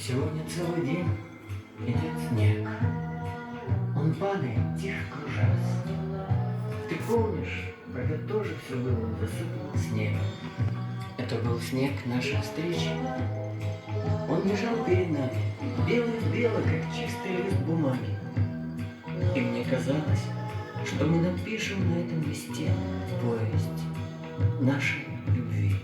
Сегодня целый день идет снег. Он падает, тихо кружась. Ты помнишь, когда тоже все было засыпано снегом? Это был снег нашей встречи. Он лежал перед нами, белый в белый, как чистый лист бумаги. И мне казалось, что мы напишем на этом листе повесть нашей любви.